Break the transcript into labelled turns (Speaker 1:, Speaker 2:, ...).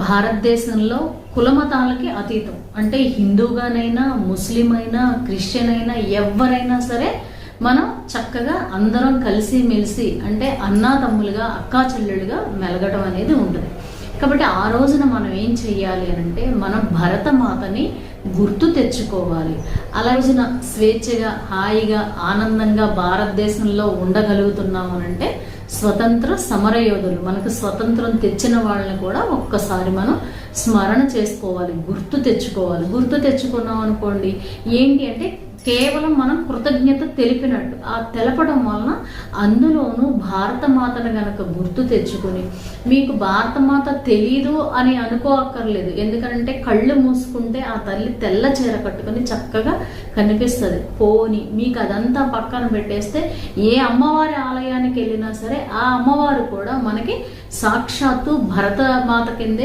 Speaker 1: భారతదేశంలో కులమతాలకి అతీతం. అంటే హిందూగానైనా, ముస్లిం అయినా, క్రిస్టియన్ అయినా, ఎవరైనా సరే మనం చక్కగా అందరం కలిసి మెలిసి అంటే అన్నా తమ్ములుగా, అక్కా చెల్లెలుగా మెలగడం అనేది ఉంటుంది. కాబట్టి ఆ రోజున మనం ఏం చెయ్యాలి అంటే మనం భరతమాతని గుర్తు తెచ్చుకోవాలి. అలా రోజున స్వేచ్ఛగా, హాయిగా, ఆనందంగా భారతదేశంలో ఉండగలుగుతున్నాము అంటే స్వతంత్ర సమరయోధులు, మనకు స్వతంత్రం తెచ్చిన వాళ్ళని కూడా ఒక్కసారి మనం స్మరణ చేసుకోవాలి, గుర్తు తెచ్చుకోవాలి. గుర్తు తెచ్చుకున్నాం అనుకోండి, ఏంటి అంటే కేవలం మనం కృతజ్ఞత తెలిపినట్టు. ఆ తెలపడం వలన అందులోనూ భారతమాతను గనక గుర్తు తెచ్చుకుని, మీకు భారతమాత తెలీదు అని అనుకోక్కర్లేదు. ఎందుకంటే కళ్ళు మూసుకుంటే ఆ తల్లి తెల్ల చీర కట్టుకుని చక్కగా కనిపిస్తుంది. పోని మీకు అదంతా పక్కన పెట్టేస్తే ఏ అమ్మవారి ఆలయానికి వెళ్ళినా సరే ఆ అమ్మవారు కూడా మనకి సాక్షాత్తు భరతమాత కిందే